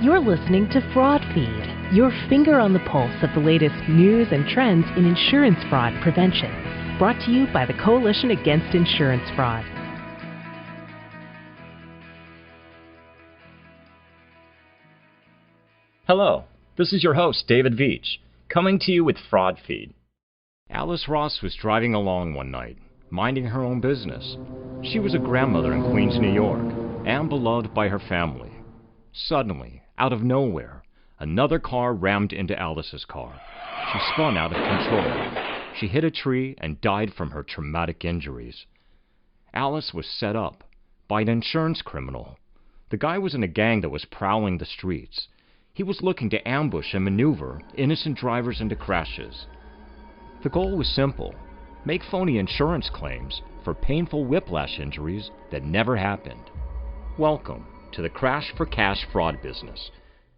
You're listening to Fraud Feed, your finger on the pulse of the latest news and trends in insurance fraud prevention. Brought to you by the Coalition Against Insurance Fraud. Hello, this is your host, David Veach, coming to you with Fraud Feed. Alice Ross was driving along one night, minding her own business. She was a grandmother in Queens, New York, and beloved by her family. Suddenly, out of nowhere, another car rammed into Alice's car. She spun out of control. She hit a tree and died from her traumatic injuries. Alice was set up by an insurance criminal. The guy was in a gang that was prowling the streets. He was looking to ambush and maneuver innocent drivers into crashes. The goal was simple: make phony insurance claims for painful whiplash injuries that never happened. Welcome to the crash for cash fraud business.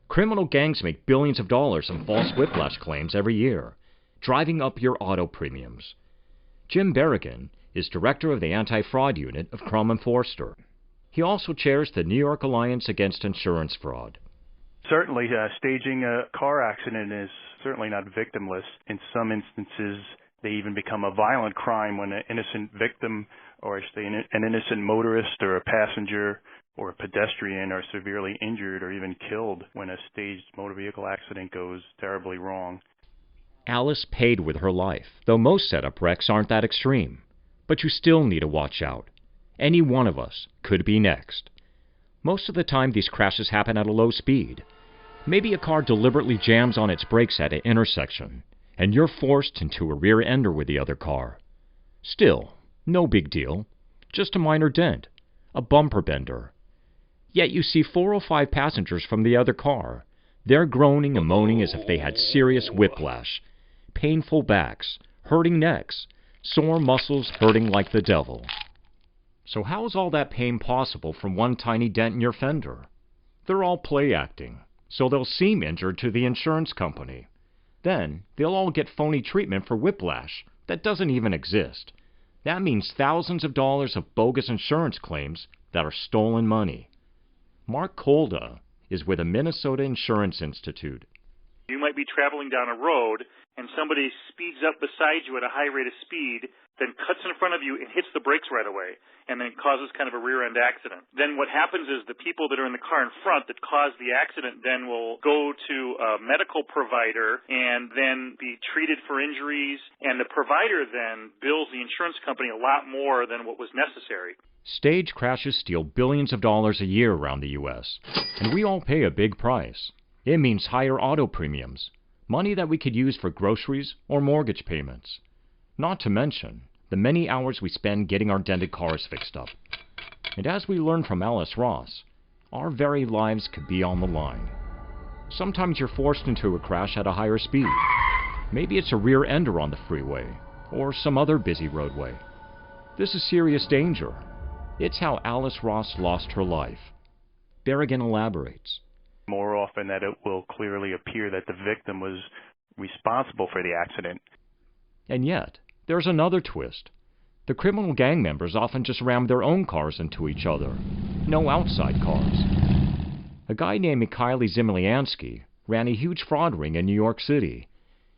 Criminal gangs make billions of dollars in false whiplash claims every year, driving up your auto premiums. Jim Berrigan is director of the Anti-Fraud Unit of Crum & Forster. He also chairs the New York Alliance Against Insurance Fraud. Certainly, staging a car accident is certainly not victimless. In some instances, they even become a violent crime when an innocent victim, or I say an innocent motorist or a passenger or a pedestrian are severely injured or even killed when a staged motor vehicle accident goes terribly wrong. Alice paid with her life, though most setup wrecks aren't that extreme. But you still need to watch out. Any one of us could be next. Most of the time these crashes happen at a low speed. Maybe a car deliberately jams on its brakes at an intersection, and you're forced into a rear-ender with the other car. Still, no big deal. Just a minor dent, a bumper bender. Yet you see 4 or 5 passengers from the other car. They're groaning and moaning as if they had serious whiplash, painful backs, hurting necks, sore muscles hurting like the devil. So how is all that pain possible from one tiny dent in your fender? They're all play acting, so they'll seem injured to the insurance company. Then they'll all get phony treatment for whiplash that doesn't even exist. That means thousands of dollars of bogus insurance claims that are stolen money. Mark Kolda is with the Minnesota Insurance Institute. You might be traveling down a road and somebody speeds up beside you at a high rate of speed, then cuts in front of you and hits the brakes right away, and then causes kind of a rear-end accident. Then what happens is the people that are in the car in front that caused the accident then will go to a medical provider and then be treated for injuries, and the provider then bills the insurance company a lot more than what was necessary. Stage crashes steal billions of dollars a year around the U.S., and we all pay a big price. It means higher auto premiums, money that we could use for groceries or mortgage payments. Not to mention the many hours we spend getting our dented cars fixed up. And as we learned from Alice Ross, our very lives could be on the line. Sometimes you're forced into a crash at a higher speed. Maybe it's a rear ender on the freeway or some other busy roadway. This is serious danger. It's how Alice Ross lost her life. Berrigan elaborates. More often that it will clearly appear that the victim was responsible for the accident. And yet, there's another twist. The criminal gang members often just ram their own cars into each other. No outside cars. A guy named Mikhail Zemlyansky ran a huge fraud ring in New York City.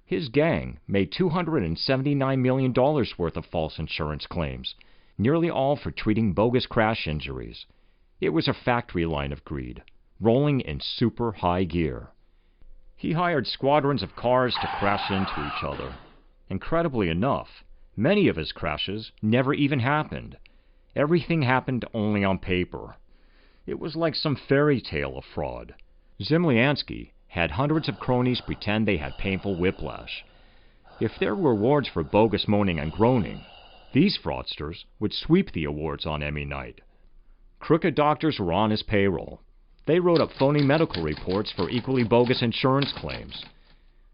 His gang made $279 million worth of false insurance claims, nearly all for treating bogus crash injuries. It was a factory line of greed, rolling in super high gear. He hired squadrons of cars to crash into each other. Incredibly enough, many of his crashes never even happened. Everything happened only on paper. It was like some fairy tale of fraud. Zemlyansky had hundreds of cronies pretend they had painful whiplash. If there were awards for bogus moaning and groaning, these fraudsters would sweep the awards on Emmy night. Crooked doctors were on his payroll. They wrote up phony medical reports for equally bogus insurance claims.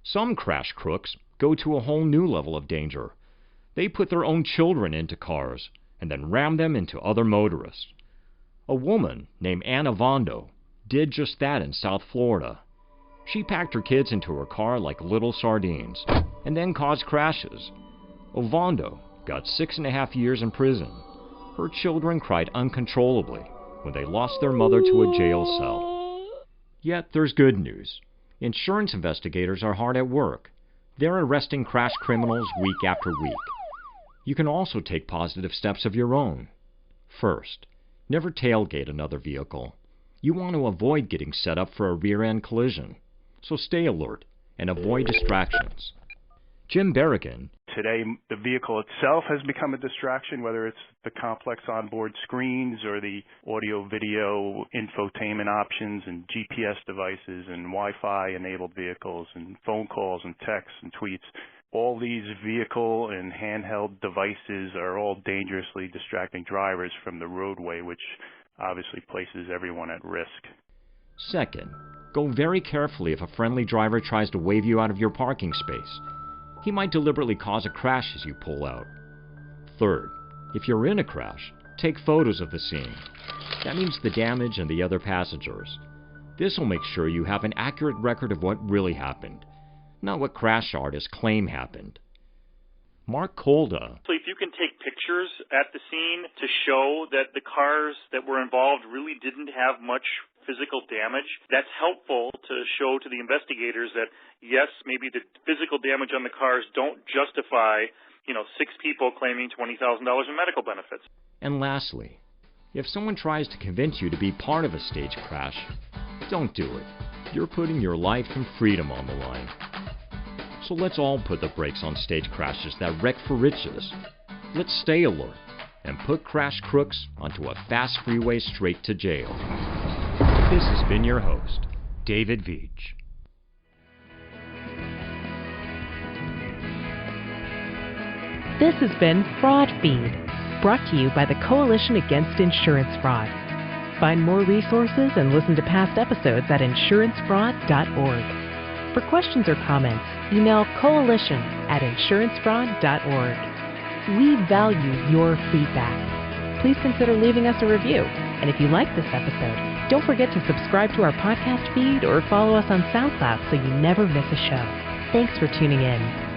Some crash crooks go to a whole new level of danger. They put their own children into cars and then ram them into other motorists. A woman named Anna Vondo did just that in South Florida. She packed her kids into her car like little sardines and then caused crashes. Ovando got 6.5 years in prison. Her children cried uncontrollably when they lost their mother to a jail cell. Yet there's good news. Insurance investigators are hard at work. They're arresting crash criminals week after week. You can also take positive steps of your own. First, never tailgate another vehicle. You want to avoid getting set up for a rear-end collision. So stay alert and avoid distractions. Jim Berrigan. Today, the vehicle itself has become a distraction, whether it's the complex onboard screens or the audio-video infotainment options and GPS devices and Wi-Fi enabled vehicles and phone calls and texts and tweets. All these vehicle and handheld devices are all dangerously distracting drivers from the roadway, which obviously places everyone at risk. Second, go very carefully if a friendly driver tries to wave you out of your parking space. He might deliberately cause a crash as you pull out. Third, if you're in a crash, take photos of the scene. That means the damage and the other passengers. This will make sure you have an accurate record of what really happened, not what crash artists claim happened. Mark Kolda. So if you can take pictures at the scene to show that the cars that were involved really didn't have much physical damage, that's helpful to show to the investigators that, yes, maybe the physical damage on the cars don't justify, 6 people claiming $20,000 in medical benefits. And lastly, if someone tries to convince you to be part of a stage crash, don't do it. You're putting your life and freedom on the line. So let's all put the brakes on stage crashes that wreck for riches. Let's stay alert and put crash crooks onto a fast freeway straight to jail. This has been your host, David Veach. This has been Fraud Feed, brought to you by the Coalition Against Insurance Fraud. Find more resources and listen to past episodes at insurancefraud.org. For questions or comments, email coalition@insurancefraud.org. We value your feedback. Please consider leaving us a review. And if you like this episode, don't forget to subscribe to our podcast feed or follow us on SoundCloud so you never miss a show. Thanks for tuning in.